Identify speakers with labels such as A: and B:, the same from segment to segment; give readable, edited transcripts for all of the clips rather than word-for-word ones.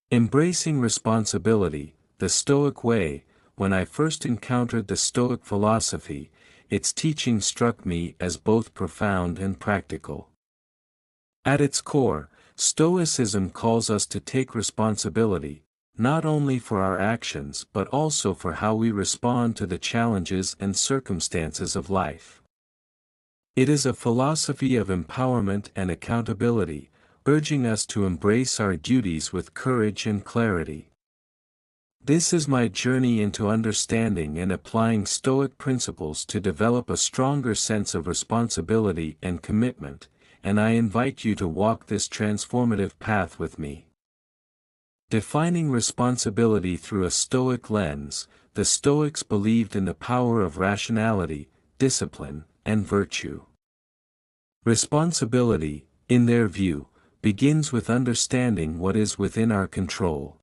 A: Embracing responsibility, the Stoic way. When I first encountered the Stoic philosophy, its teaching struck me as both profound and practical. At its core, Stoicism calls us to take responsibility, not only for our actions but also for how we respond to the challenges and circumstances of life. It is a philosophy of empowerment and accountability, urging us to embrace our duties with courage and clarity. This is my journey into understanding and applying Stoic principles to develop a stronger sense of responsibility and commitment, and I invite you to walk this transformative path with me. Defining responsibility through a Stoic lens, the Stoics believed in the power of rationality, discipline, and virtue. Responsibility, in their view, begins with understanding what is within our control.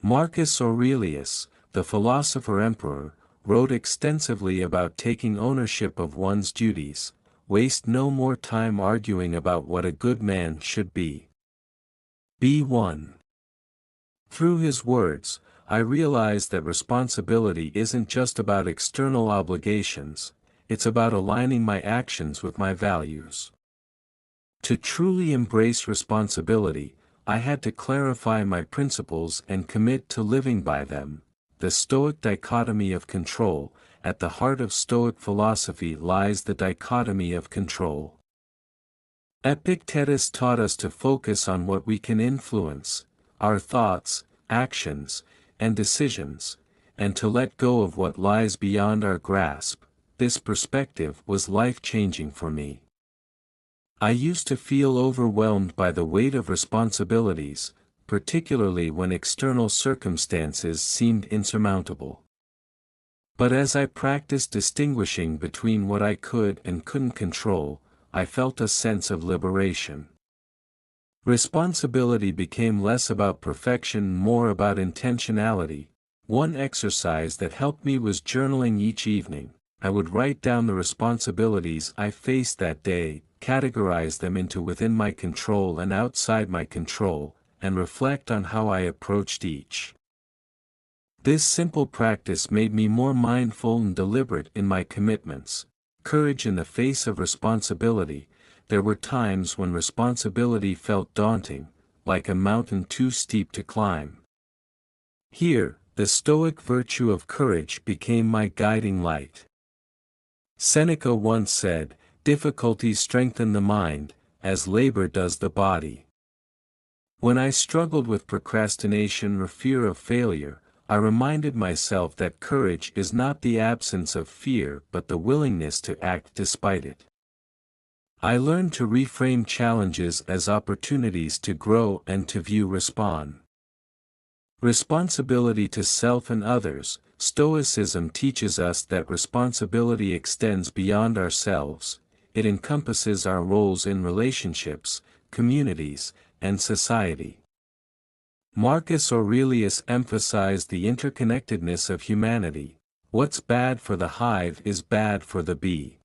A: Marcus Aurelius, the philosopher-emperor, wrote extensively about taking ownership of one's duties. Waste no more time arguing about what a good man should be. Be one. Through his words, I realized that responsibility isn't just about external obligations, it's about aligning my actions with my values. To truly embrace responsibility, I had to clarify my principles and commit to living by them. The Stoic dichotomy of control. At the heart of Stoic philosophy lies the dichotomy of control. Epictetus taught us to focus on what we can influence, our thoughts, actions, and decisions, and to let go of what lies beyond our grasp. This perspective was life-changing for me. I used to feel overwhelmed by the weight of responsibilities, particularly when external circumstances seemed insurmountable. But as I practiced distinguishing between what I could and couldn't control, I felt a sense of liberation. Responsibility became less about perfection, more about intentionality. One exercise that helped me was journaling each evening. I would write down the responsibilities I faced that day, categorize them into within my control and outside my control, and reflect on how I approached each. This simple practice made me more mindful and deliberate in my commitments. Courage in the face of responsibility. There were times when responsibility felt daunting, like a mountain too steep to climb. Here, the Stoic virtue of courage became my guiding light. Seneca once said, "Difficulties strengthen the mind, as labor does the body." When I struggled with procrastination or fear of failure, I reminded myself that courage is not the absence of fear but the willingness to act despite it. I learned to reframe challenges as opportunities to grow and to view responsibility to self and others. Stoicism teaches us that responsibility extends beyond ourselves. It encompasses our roles in relationships, communities, and society. Marcus Aurelius emphasized the interconnectedness of humanity. What's bad for the hive is bad for the bee.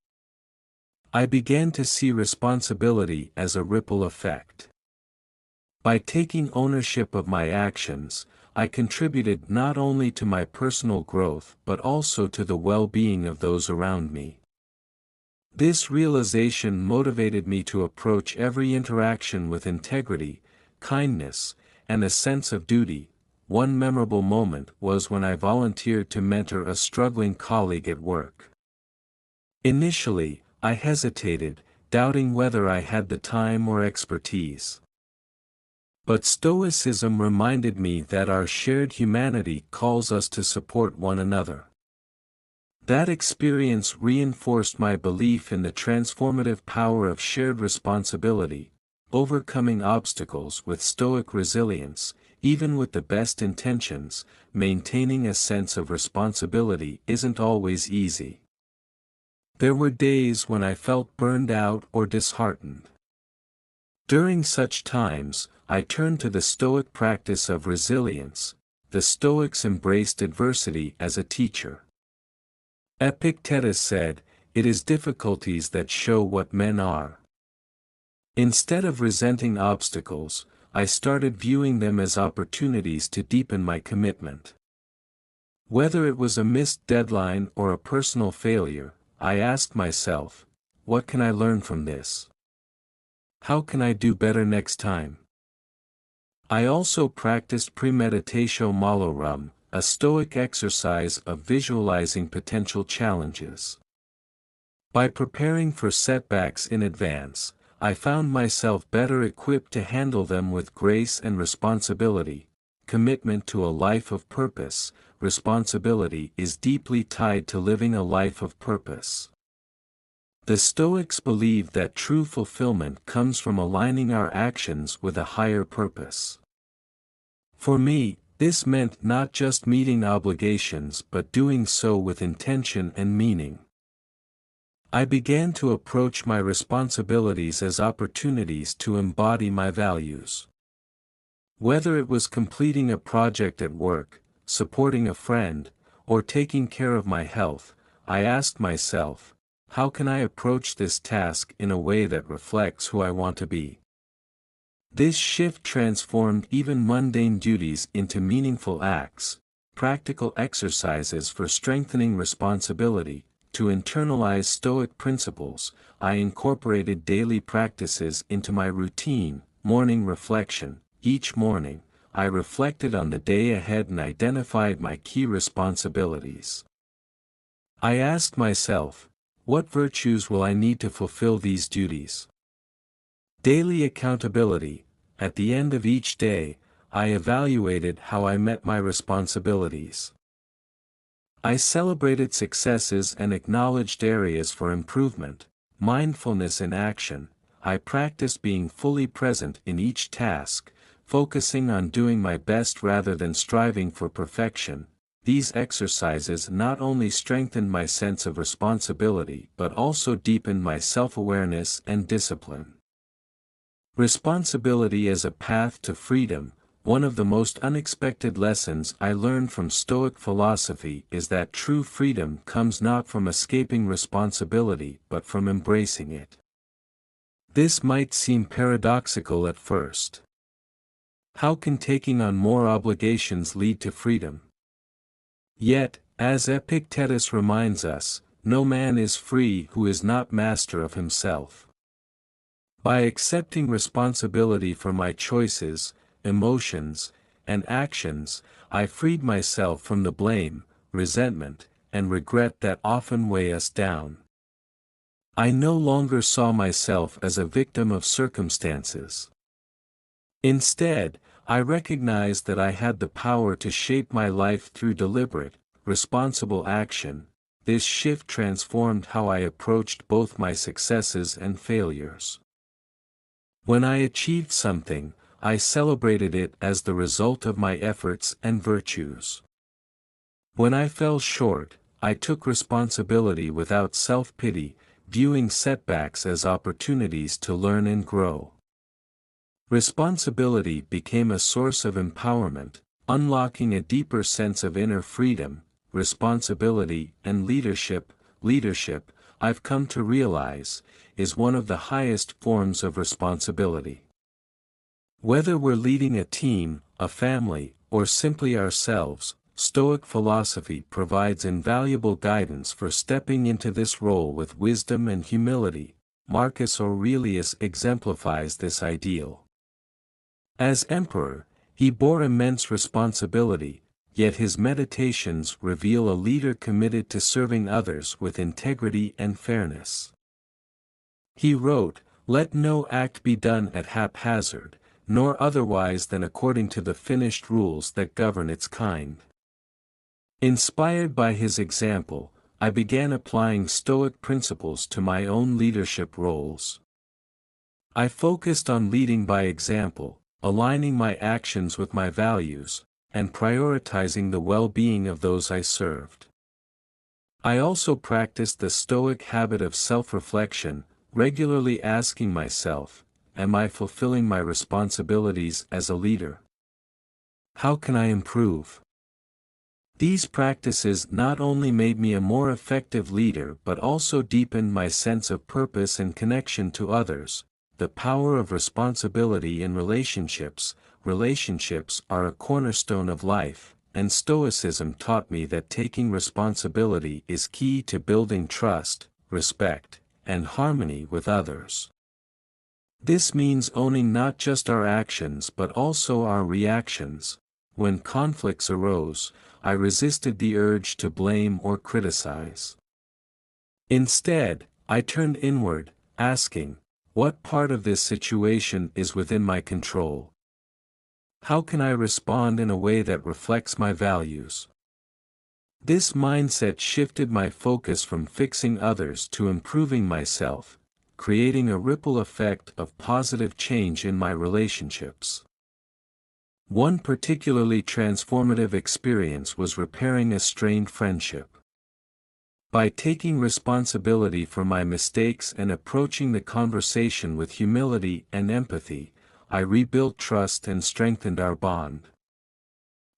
A: I began to see responsibility as a ripple effect. By taking ownership of my actions, I contributed not only to my personal growth but also to the well-being of those around me. This realization motivated me to approach every interaction with integrity, kindness, and a sense of duty. One memorable moment was when I volunteered to mentor a struggling colleague at work. Initially, I hesitated, doubting whether I had the time or expertise. But Stoicism reminded me that our shared humanity calls us to support one another. That experience reinforced my belief in the transformative power of shared responsibility, overcoming obstacles with Stoic resilience. Even with the best intentions, maintaining a sense of responsibility isn't always easy. There were days when I felt burned out or disheartened. During such times, I turned to the Stoic practice of resilience. The Stoics embraced adversity as a teacher. Epictetus said, "It is difficulties that show what men are." Instead of resenting obstacles, I started viewing them as opportunities to deepen my commitment. Whether it was a missed deadline or a personal failure, I asked myself, what can I learn from this? How can I do better next time? I also practiced premeditatio malorum, a Stoic exercise of visualizing potential challenges. By preparing for setbacks in advance, I found myself better equipped to handle them with grace and responsibility. Commitment to a life of purpose. Responsibility is deeply tied to living a life of purpose. The Stoics believe that true fulfillment comes from aligning our actions with a higher purpose. For me, this meant not just meeting obligations but doing so with intention and meaning. I began to approach my responsibilities as opportunities to embody my values. Whether it was completing a project at work, supporting a friend, or taking care of my health, I asked myself, how can I approach this task in a way that reflects who I want to be? This shift transformed even mundane duties into meaningful acts, practical exercises for strengthening responsibility. To internalize Stoic principles, I incorporated daily practices into my routine. Morning reflection. Each morning, I reflected on the day ahead and identified my key responsibilities. I asked myself, what virtues will I need to fulfill these duties? Daily accountability. At the end of each day, I evaluated how I met my responsibilities. I celebrated successes and acknowledged areas for improvement. Mindfulness in action. I practiced being fully present in each task, focusing on doing my best rather than striving for perfection. These exercises not only strengthened my sense of responsibility but also deepened my self-awareness and discipline. Responsibility as a path to freedom. One of the most unexpected lessons I learned from Stoic philosophy is that true freedom comes not from escaping responsibility but from embracing it. This might seem paradoxical at first. How can taking on more obligations lead to freedom? Yet, as Epictetus reminds us, no man is free who is not master of himself. By accepting responsibility for my choices, emotions, and actions, I freed myself from the blame, resentment, and regret that often weigh us down. I no longer saw myself as a victim of circumstances. Instead, I recognized that I had the power to shape my life through deliberate, responsible action. This shift transformed how I approached both my successes and failures. When I achieved something, I celebrated it as the result of my efforts and virtues. When I fell short, I took responsibility without self-pity, viewing setbacks as opportunities to learn and grow. Responsibility became a source of empowerment, unlocking a deeper sense of inner freedom. Responsibility and leadership. Leadership, I've come to realize, is one of the highest forms of responsibility. Whether we're leading a team, a family, or simply ourselves, Stoic philosophy provides invaluable guidance for stepping into this role with wisdom and humility. Marcus Aurelius exemplifies this ideal. As emperor, he bore immense responsibility, yet his meditations reveal a leader committed to serving others with integrity and fairness. He wrote, "Let no act be done at haphazard, nor otherwise than according to the finished rules that govern its kind." Inspired by his example, I began applying Stoic principles to my own leadership roles. I focused on leading by example, aligning my actions with my values, and prioritizing the well-being of those I served. I also practiced the Stoic habit of self-reflection, regularly asking myself, am I fulfilling my responsibilities as a leader? How can I improve? These practices not only made me a more effective leader but also deepened my sense of purpose and connection to others. the power of responsibility in relationships. Relationships are a cornerstone of life, and Stoicism taught me that taking responsibility is key to building trust, respect, and harmony with others. This means owning not just our actions but also our reactions. When conflicts arose, I resisted the urge to blame or criticize. Instead, I turned inward, asking, what part of this situation is within my control? How can I respond in a way that reflects my values? This mindset shifted my focus from fixing others to improving myself, creating a ripple effect of positive change in my relationships. One particularly transformative experience was repairing a strained friendship. By taking responsibility for my mistakes and approaching the conversation with humility and empathy, I rebuilt trust and strengthened our bond.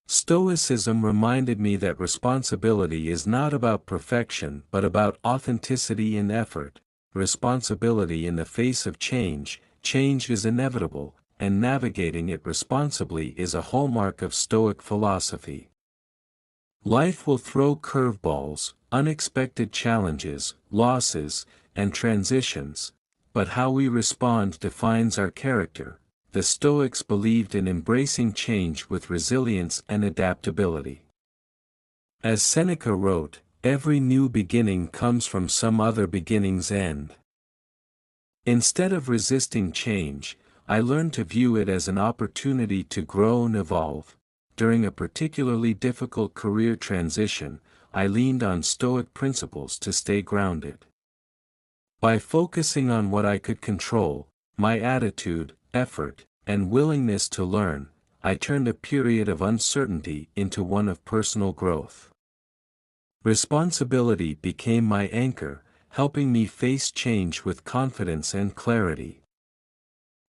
A: Stoicism reminded me that responsibility is not about perfection but about authenticity and effort. Responsibility in the face of change. Change is inevitable, and navigating it responsibly is a hallmark of Stoic philosophy. Life will throw curveballs, unexpected challenges, losses, and transitions, but how we respond defines our character. The Stoics believed in embracing change with resilience and adaptability. As Seneca wrote, every new beginning comes from some other beginning's end. Instead of resisting change, I learned to view it as an opportunity to grow and evolve. During a particularly difficult career transition, I leaned on Stoic principles to stay grounded. By focusing on what I could control, my attitude, effort, and willingness to learn, I turned a period of uncertainty into one of personal growth. Responsibility became my anchor, helping me face change with confidence and clarity.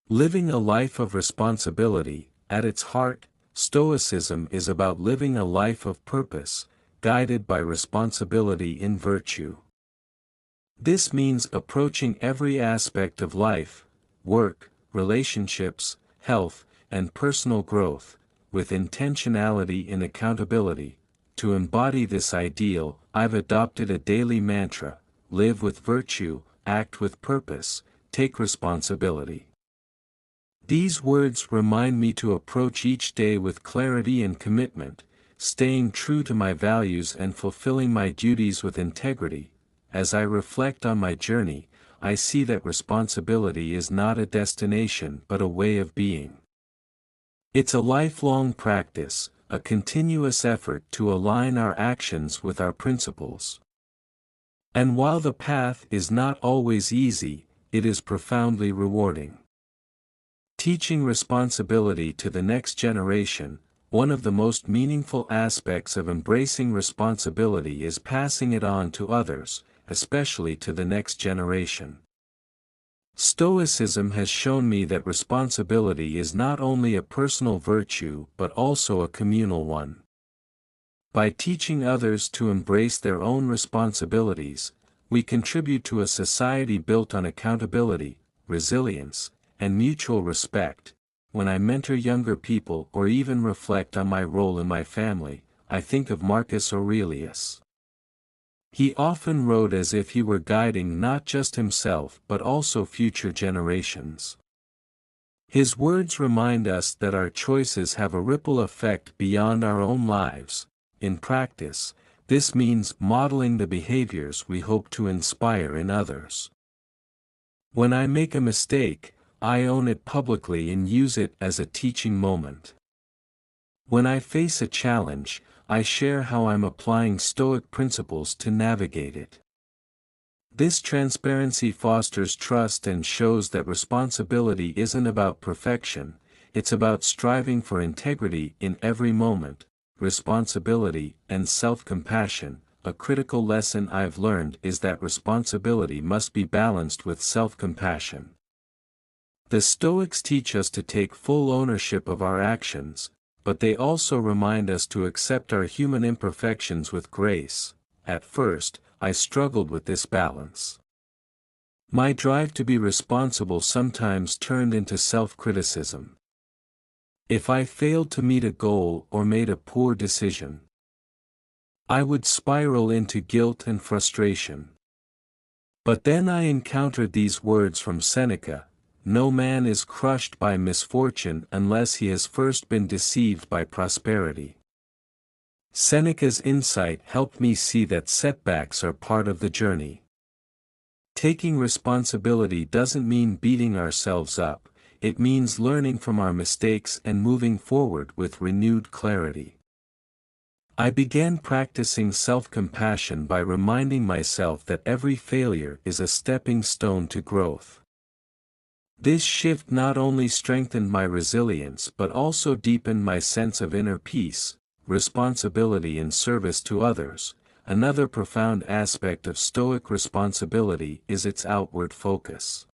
A: Living a life of responsibility. At its heart, Stoicism is about living a life of purpose, guided by responsibility in virtue. This means approaching every aspect of life, work, relationships, health, and personal growth, with intentionality and accountability. To embody this ideal, I've adopted a daily mantra: live with virtue, act with purpose, take responsibility. These words remind me to approach each day with clarity and commitment, staying true to my values and fulfilling my duties with integrity. As I reflect on my journey, I see that responsibility is not a destination but a way of being. It's a lifelong practice, a continuous effort to align our actions with our principles. And while the path is not always easy, it is profoundly rewarding. Teaching responsibility to the next generation. One of the most meaningful aspects of embracing responsibility is passing it on to others, especially to the next generation. Stoicism has shown me that responsibility is not only a personal virtue but also a communal one. By teaching others to embrace their own responsibilities, we contribute to a society built on accountability, resilience, and mutual respect. When I mentor younger people or even reflect on my role in my family, I think of Marcus Aurelius. He often wrote as if he were guiding not just himself but also future generations. His words remind us that our choices have a ripple effect beyond our own lives. In practice, this means modeling the behaviors we hope to inspire in others. When I make a mistake, I own it publicly and use it as a teaching moment. When I face a challenge, I share how I'm applying Stoic principles to navigate it. This transparency fosters trust and shows that responsibility isn't about perfection, it's about striving for integrity in every moment. Responsibility and self-compassion. A critical lesson I've learned is that responsibility must be balanced with self-compassion. The Stoics teach us to take full ownership of our actions, but they also remind us to accept our human imperfections with grace. At first, I struggled with this balance. My drive to be responsible sometimes turned into self-criticism. If I failed to meet a goal or made a poor decision, I would spiral into guilt and frustration. But then I encountered these words from Seneca: "No man is crushed by misfortune unless he has first been deceived by prosperity." Seneca's insight helped me see that setbacks are part of the journey. Taking responsibility doesn't mean beating ourselves up, it means learning from our mistakes and moving forward with renewed clarity. I began practicing self-compassion by reminding myself that every failure is a stepping stone to growth. This shift not only strengthened my resilience but also deepened my sense of inner peace, responsibility and service to others. Another profound aspect of Stoic responsibility is its outward focus.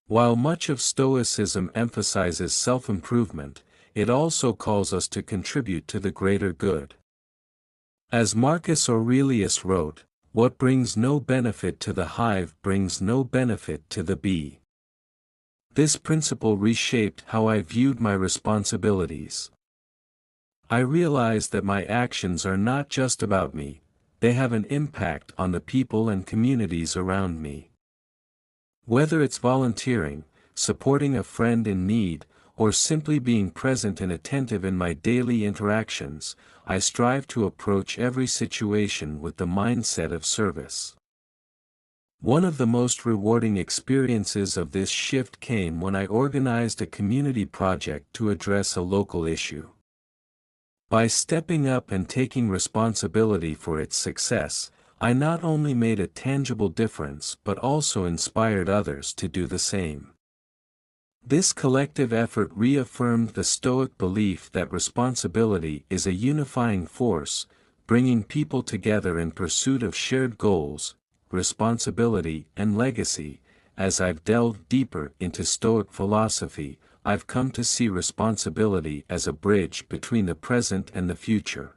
A: While much of Stoicism emphasizes self-improvement, it also calls us to contribute to the greater good. As Marcus Aurelius wrote, "What brings no benefit to the hive brings no benefit to the bee." This principle reshaped how I viewed my responsibilities. I realized that my actions are not just about me, they have an impact on the people and communities around me. Whether it's volunteering, supporting a friend in need, or simply being present and attentive in my daily interactions, I strive to approach every situation with the mindset of service. One of the most rewarding experiences of this shift came when I organized a community project to address a local issue. By stepping up and taking responsibility for its success, I not only made a tangible difference but also inspired others to do the same. This collective effort reaffirmed the Stoic belief that responsibility is a unifying force, bringing people together in pursuit of shared goals, responsibility and legacy. As I've delved deeper into Stoic philosophy, I've come to see responsibility as a bridge between the present and the future.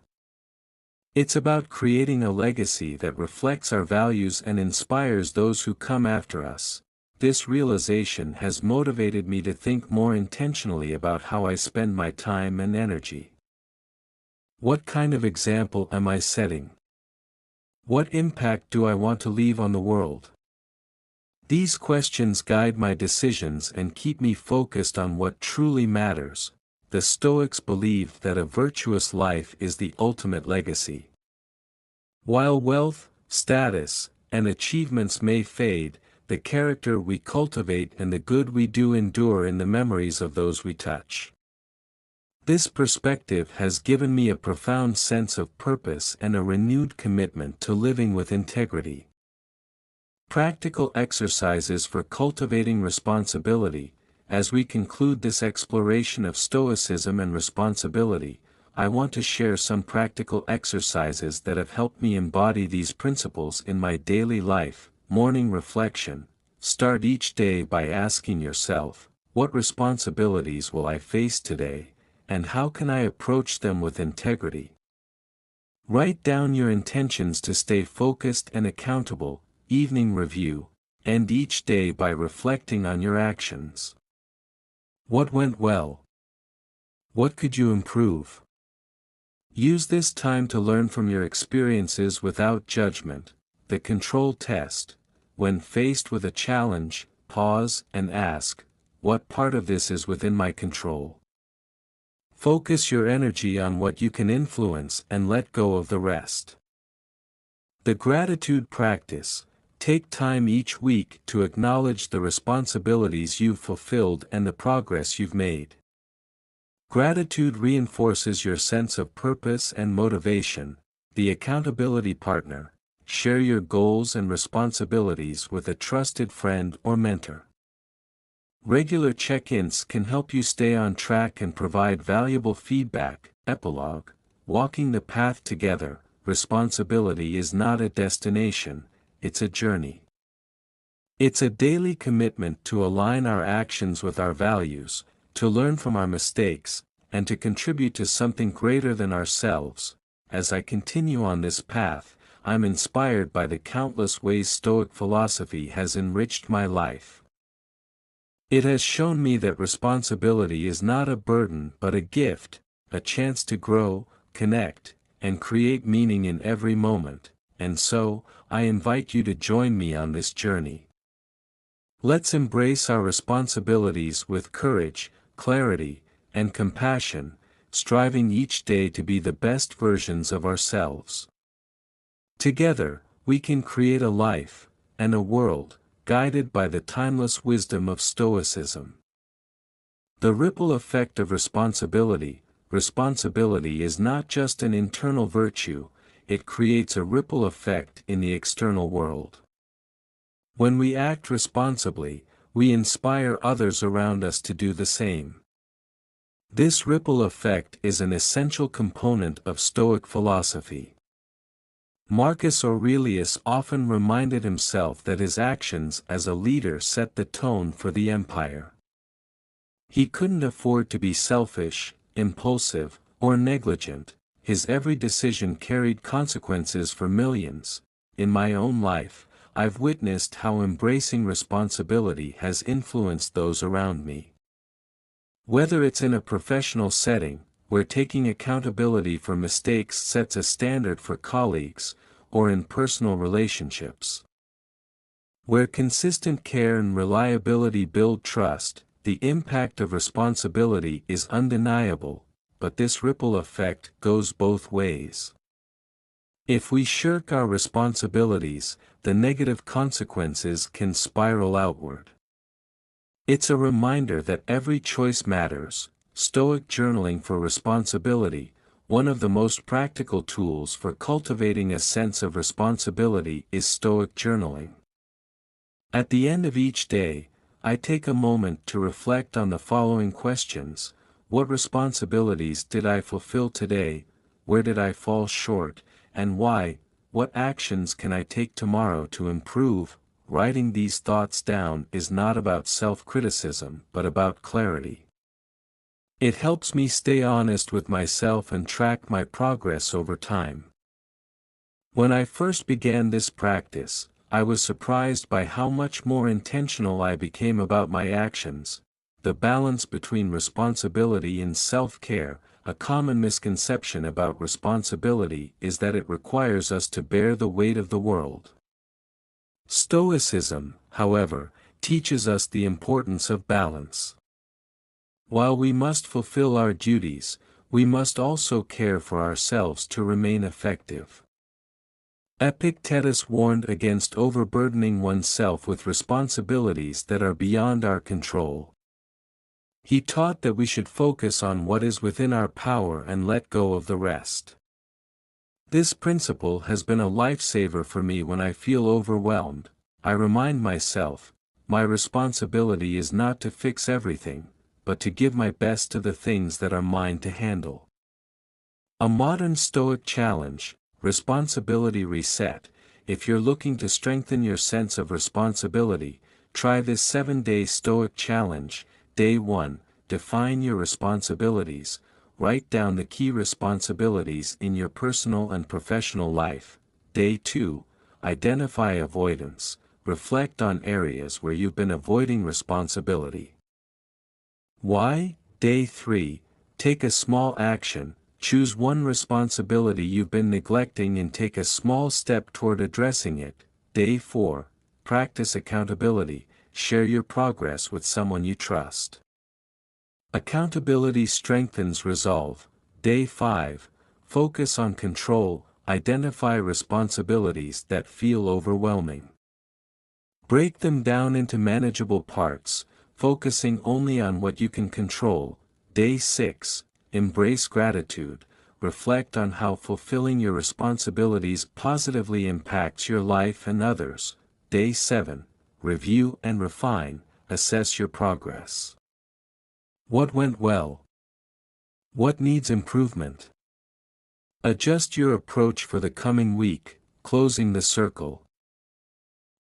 A: It's about creating a legacy that reflects our values and inspires those who come after us. This realization has motivated me to think more intentionally about how I spend my time and energy. What kind of example am I setting? What impact do I want to leave on the world? These questions guide my decisions and keep me focused on what truly matters. The Stoics believed that a virtuous life is the ultimate legacy. While wealth, status, and achievements may fade, the character we cultivate and the good we do endure in the memories of those we touch. This perspective has given me a profound sense of purpose and a renewed commitment to living with integrity. Practical exercises for cultivating responsibility. As we conclude this exploration of Stoicism and responsibility, I want to share some practical exercises that have helped me embody these principles in my daily life. Morning reflection. Start each day by asking yourself, what responsibilities will I face today, and how can I approach them with integrity? Write down your intentions to stay focused and accountable. Evening review. End each day by reflecting on your actions. What went well? What could you improve? Use this time to learn from your experiences without judgment. The control test. When faced with a challenge, pause and ask, what part of this is within my control? Focus your energy on what you can influence and let go of the rest. The gratitude practice. Take time each week to acknowledge the responsibilities you've fulfilled and the progress you've made. Gratitude reinforces your sense of purpose and motivation. The accountability partner. Share your goals and responsibilities with a trusted friend or mentor. Regular check-ins can help you stay on track and provide valuable feedback. Epilogue. Walking the path together. Responsibility is not a destination, it's a journey. It's a daily commitment to align our actions with our values, to learn from our mistakes, and to contribute to something greater than ourselves. As I continue on this path, I'm inspired by the countless ways Stoic philosophy has enriched my life. It has shown me that responsibility is not a burden but a gift, a chance to grow, connect, and create meaning in every moment, and so, I invite you to join me on this journey. Let's embrace our responsibilities with courage, clarity, and compassion, striving each day to be the best versions of ourselves. Together, we can create a life, and a world, guided by the timeless wisdom of Stoicism. The ripple effect of responsibility is not just an internal virtue, it creates a ripple effect in the external world. When we act responsibly, we inspire others around us to do the same. This ripple effect is an essential component of Stoic philosophy. Marcus Aurelius often reminded himself that his actions as a leader set the tone for the empire. He couldn't afford to be selfish, impulsive, or negligent. His every decision carried consequences for millions. In my own life, I've witnessed how embracing responsibility has influenced those around me. Whether it's in a professional setting, where taking accountability for mistakes sets a standard for colleagues, or in personal relationships, where consistent care and reliability build trust, the impact of responsibility is undeniable, but this ripple effect goes both ways. If we shirk our responsibilities, the negative consequences can spiral outward. It's a reminder that every choice matters. Stoic journaling for responsibility, one of the most practical tools for cultivating a sense of responsibility is Stoic journaling. At the end of each day, I take a moment to reflect on the following questions: what responsibilities did I fulfill today, where did I fall short, and why? What actions can I take tomorrow to improve? Writing these thoughts down is not about self-criticism but about clarity. It helps me stay honest with myself and track my progress over time. When I first began this practice, I was surprised by how much more intentional I became about my actions. The balance between responsibility and self-care. A common misconception about responsibility is that it requires us to bear the weight of the world. Stoicism, however, teaches us the importance of balance. While we must fulfill our duties, we must also care for ourselves to remain effective. Epictetus warned against overburdening oneself with responsibilities that are beyond our control. He taught that we should focus on what is within our power and let go of the rest. This principle has been a lifesaver for me when I feel overwhelmed. I remind myself, my responsibility is not to fix everything, but to give my best to the things that are mine to handle. A modern Stoic challenge, responsibility reset. If you're looking to strengthen your sense of responsibility, try this 7-day Stoic challenge. Day 1, define your responsibilities. Write down the key responsibilities in your personal and professional life. Day 2, identify avoidance. Reflect on areas where you've been avoiding responsibility. Why? Day 3, take a small action. Choose one responsibility you've been neglecting and take a small step toward addressing it. Day 4, practice accountability. Share your progress with someone you trust. Accountability strengthens resolve. Day 5, focus on control. Identify responsibilities that feel overwhelming. Break them down into manageable parts, focusing only on what you can control. Day 6, embrace gratitude. Reflect on how fulfilling your responsibilities positively impacts your life and others. Day 7, review and refine. Assess your progress. What went well? What needs improvement? Adjust your approach for the coming week. Closing the circle.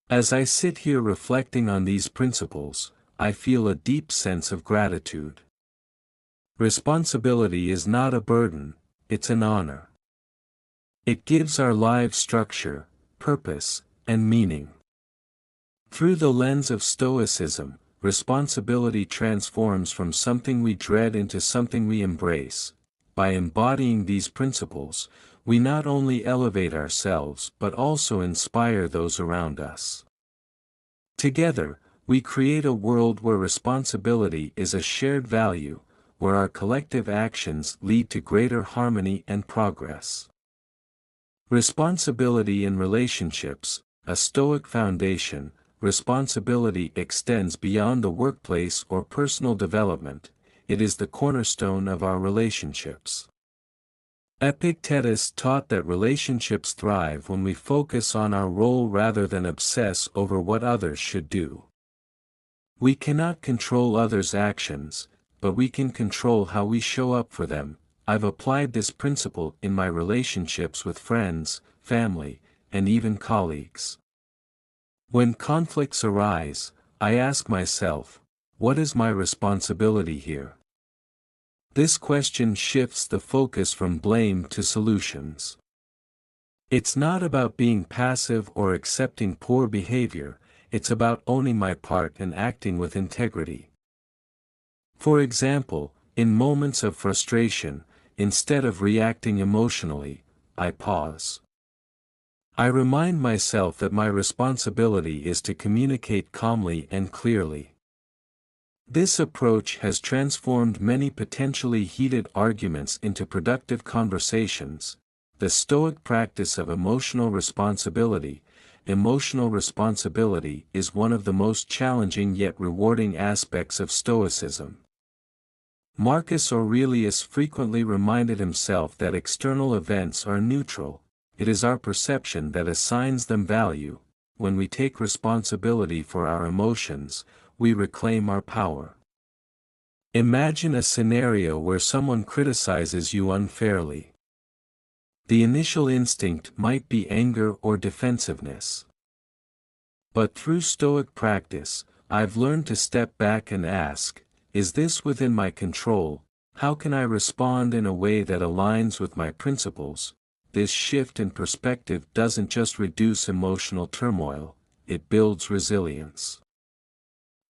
A: As I sit here reflecting on these principles, I feel a deep sense of gratitude. Responsibility is not a burden, it's an honor. It gives our lives structure, purpose, and meaning. Through the lens of Stoicism, responsibility transforms from something we dread into something we embrace. By embodying these principles, we not only elevate ourselves but also inspire those around us. Together, we create a world where responsibility is a shared value, where our collective actions lead to greater harmony and progress. Responsibility in relationships, a Stoic foundation. Responsibility extends beyond the workplace or personal development, it is the cornerstone of our relationships. Epictetus taught that relationships thrive when we focus on our role rather than obsess over what others should do. We cannot control others' actions, but we can control how we show up for them. I've applied this principle in my relationships with friends, family, and even colleagues. When conflicts arise, I ask myself, what is my responsibility here? This question shifts the focus from blame to solutions. It's not about being passive or accepting poor behavior, it's about owning my part and acting with integrity. For example, in moments of frustration, instead of reacting emotionally, I pause. I remind myself that my responsibility is to communicate calmly and clearly. This approach has transformed many potentially heated arguments into productive conversations. The Stoic practice of emotional responsibility. Emotional responsibility is one of the most challenging yet rewarding aspects of Stoicism. Marcus Aurelius frequently reminded himself that external events are neutral. It is our perception that assigns them value. When we take responsibility for our emotions, we reclaim our power. Imagine a scenario where someone criticizes you unfairly. The initial instinct might be anger or defensiveness. But through Stoic practice, I've learned to step back and ask, is this within my control? How can I respond in a way that aligns with my principles? This shift in perspective doesn't just reduce emotional turmoil, it builds resilience.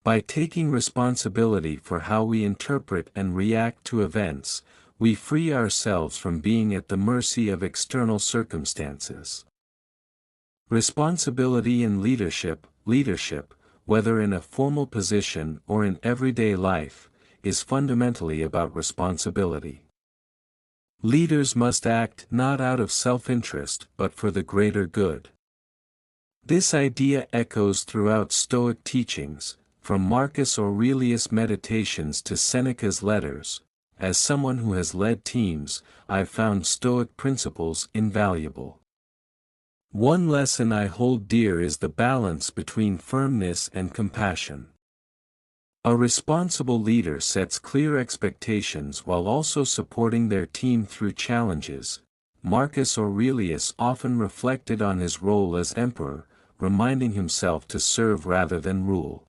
A: By taking responsibility for how we interpret and react to events, we free ourselves from being at the mercy of external circumstances. Responsibility in leadership, whether in a formal position or in everyday life, is fundamentally about responsibility. Leaders must act not out of self-interest but for the greater good. This idea echoes throughout Stoic teachings, from Marcus Aurelius' Meditations to Seneca's letters. As someone who has led teams, I've found Stoic principles invaluable. One lesson I hold dear is the balance between firmness and compassion. A responsible leader sets clear expectations while also supporting their team through challenges. Marcus Aurelius often reflected on his role as emperor, reminding himself to serve rather than rule.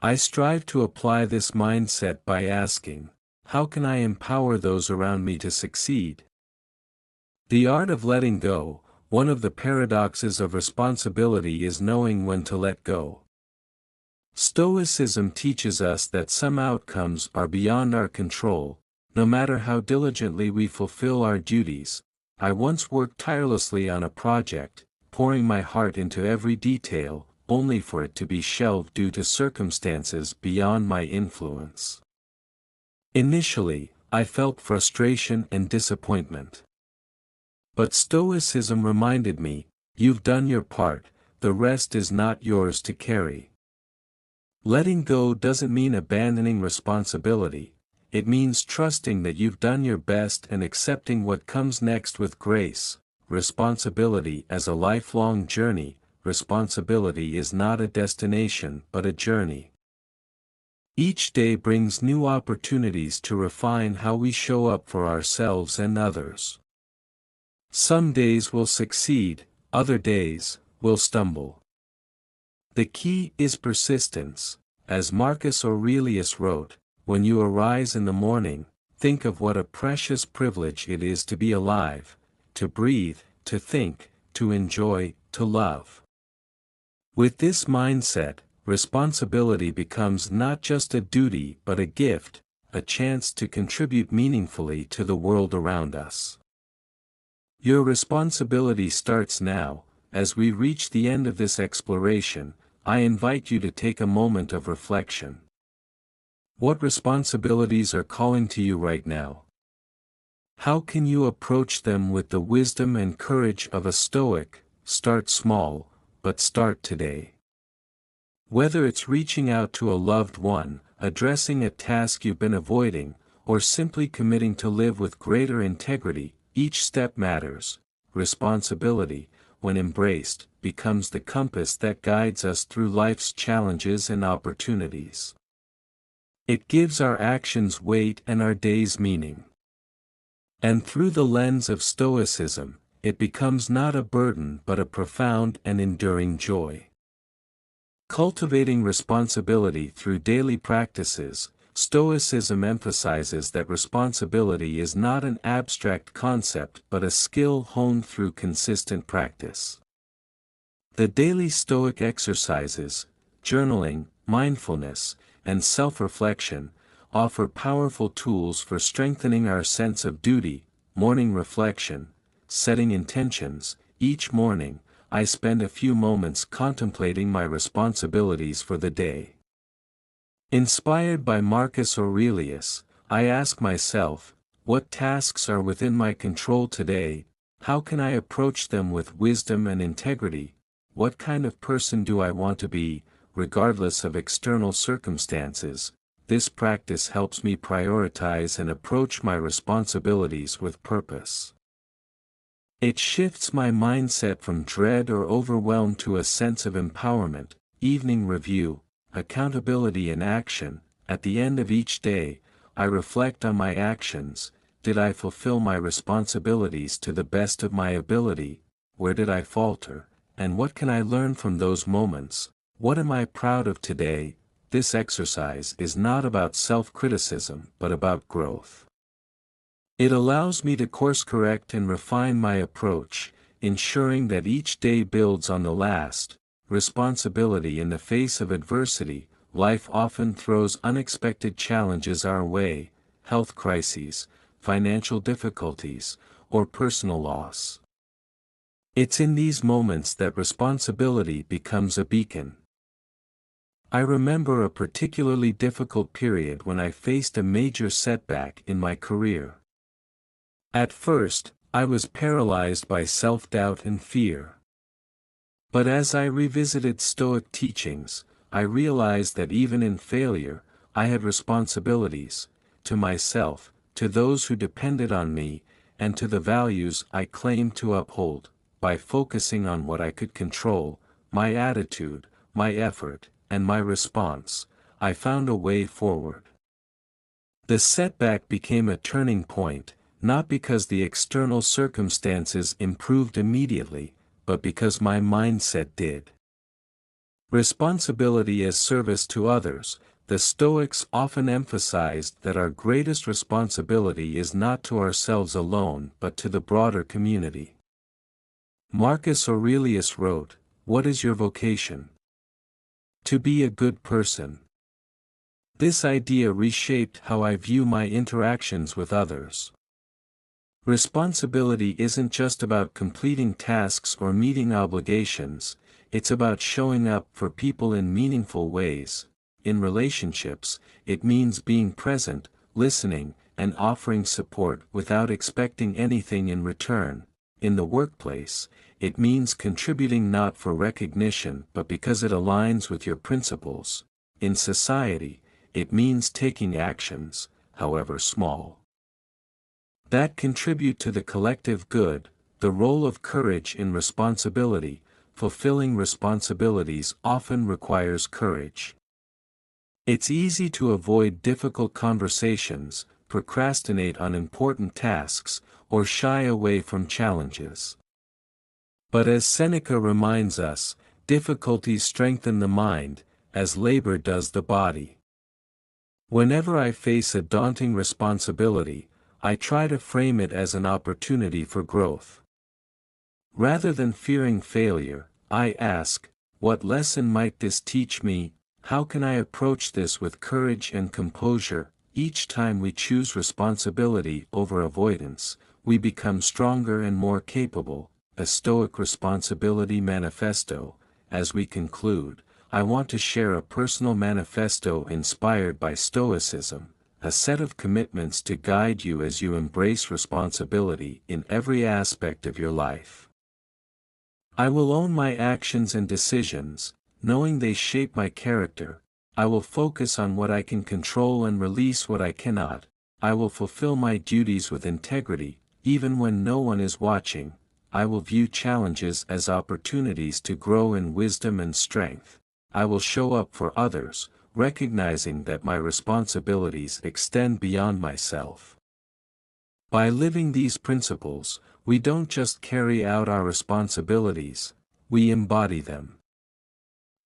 A: I strive to apply this mindset by asking, how can I empower those around me to succeed? The art of letting go. One of the paradoxes of responsibility is knowing when to let go. Stoicism teaches us that some outcomes are beyond our control, no matter how diligently we fulfill our duties. I once worked tirelessly on a project, pouring my heart into every detail, only for it to be shelved due to circumstances beyond my influence. Initially, I felt frustration and disappointment. But Stoicism reminded me, you've done your part, the rest is not yours to carry. Letting go doesn't mean abandoning responsibility, it means trusting that you've done your best and accepting what comes next with grace. Responsibility as a lifelong journey. Responsibility is not a destination but a journey. Each day brings new opportunities to refine how we show up for ourselves and others. Some days will succeed, other days will stumble. The key is persistence. As Marcus Aurelius wrote, when you arise in the morning, think of what a precious privilege it is to be alive. to breathe, to think, to enjoy, to love. With this mindset, responsibility becomes not just a duty but a gift, a chance to contribute meaningfully to the world around us. Your responsibility starts now. As we reach the end of this exploration, I invite you to take a moment of reflection. What responsibilities are calling to you right now? How can you approach them with the wisdom and courage of a Stoic? Start small, but start today. Whether it's reaching out to a loved one, addressing a task you've been avoiding, or simply committing to live with greater integrity, each step matters. Responsibility, when embraced, becomes the compass that guides us through life's challenges and opportunities. It gives our actions weight and our days meaning. And through the lens of Stoicism, it becomes not a burden but a profound and enduring joy. Cultivating responsibility through daily practices, Stoicism emphasizes that responsibility is not an abstract concept but a skill honed through consistent practice. The daily Stoic exercises, journaling, mindfulness, and self-reflection, offer powerful tools for strengthening our sense of duty. Morning reflection, setting intentions. Each morning, I spend a few moments contemplating my responsibilities for the day. Inspired by Marcus Aurelius, I ask myself, what tasks are within my control today? How can I approach them with wisdom and integrity? What kind of person do I want to be, regardless of external circumstances? This practice helps me prioritize and approach my responsibilities with purpose. It shifts my mindset from dread or overwhelm to a sense of empowerment. Evening review, accountability in action. At the end of each day, I reflect on my actions. Did I fulfill my responsibilities to the best of my ability? Where did I falter? And what can I learn from those moments? What am I proud of today? This exercise is not about self-criticism but about growth. It allows me to course-correct and refine my approach, ensuring that each day builds on the last. Responsibility in the face of adversity. Life often throws unexpected challenges our way, health crises, financial difficulties, or personal loss. It's in these moments that responsibility becomes a beacon. I remember a particularly difficult period when I faced a major setback in my career. At first, I was paralyzed by self-doubt and fear. But as I revisited Stoic teachings, I realized that even in failure, I had responsibilities, to myself, to those who depended on me, and to the values I claimed to uphold. By focusing on what I could control, my attitude, my effort, and my response, I found a way forward. The setback became a turning point, not because the external circumstances improved immediately, but because my mindset did. Responsibility as service to others. The Stoics often emphasized that our greatest responsibility is not to ourselves alone but to the broader community. Marcus Aurelius wrote, "What is your vocation? To be a good person." This idea reshaped how I view my interactions with others. Responsibility isn't just about completing tasks or meeting obligations, it's about showing up for people in meaningful ways. In relationships, it means being present, listening, and offering support without expecting anything in return. In the workplace, it means contributing not for recognition but because it aligns with your principles. In society, it means taking actions, however small, that contribute to the collective good. The role of courage in responsibility. Fulfilling responsibilities often requires courage. It's easy to avoid difficult conversations, procrastinate on important tasks, or shy away from challenges. But as Seneca reminds us, difficulties strengthen the mind, as labor does the body. Whenever I face a daunting responsibility, I try to frame it as an opportunity for growth. Rather than fearing failure, I ask, what lesson might this teach me? How can I approach this with courage and composure? Each time we choose responsibility over avoidance, we become stronger and more capable. A Stoic Responsibility Manifesto. As we conclude, I want to share a personal manifesto inspired by Stoicism, a set of commitments to guide you as you embrace responsibility in every aspect of your life. I will own my actions and decisions, knowing they shape my character. I will focus on what I can control and release what I cannot. I will fulfill my duties with integrity, even when no one is watching. I will view challenges as opportunities to grow in wisdom and strength. I will show up for others, recognizing that my responsibilities extend beyond myself. By living these principles, we don't just carry out our responsibilities, we embody them.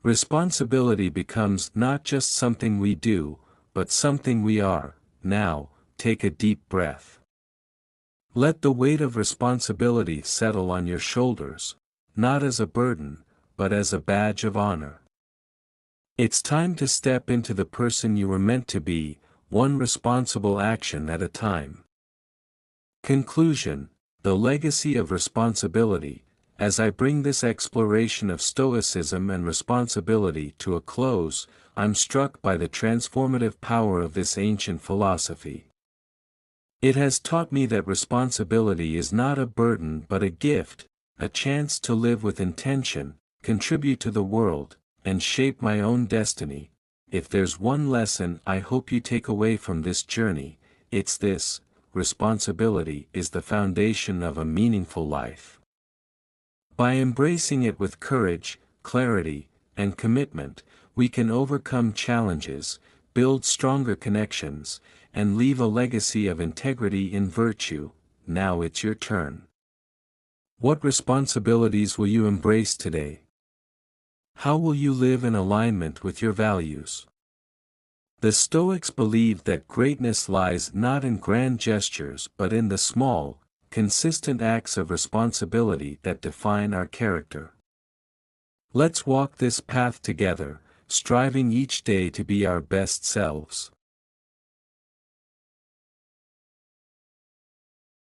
A: Responsibility becomes not just something we do, but something we are. Now, take a deep breath. Let the weight of responsibility settle on your shoulders, not as a burden, but as a badge of honor. It's time to step into the person you were meant to be, one responsible action at a time. Conclusion: the legacy of responsibility. As I bring this exploration of Stoicism and responsibility to a close, I'm struck by the transformative power of this ancient philosophy. It has taught me that responsibility is not a burden but a gift, a chance to live with intention, contribute to the world, and shape my own destiny. If there's one lesson I hope you take away from this journey, it's this: responsibility is the foundation of a meaningful life. By embracing it with courage, clarity, and commitment, we can overcome challenges, build stronger connections, and leave a legacy of integrity and virtue. Now it's your turn. What responsibilities will you embrace today? How will you live in alignment with your values? The Stoics believed that greatness lies not in grand gestures but in the small, consistent acts of responsibility that define our character. Let's walk this path together, striving each day to be our best selves.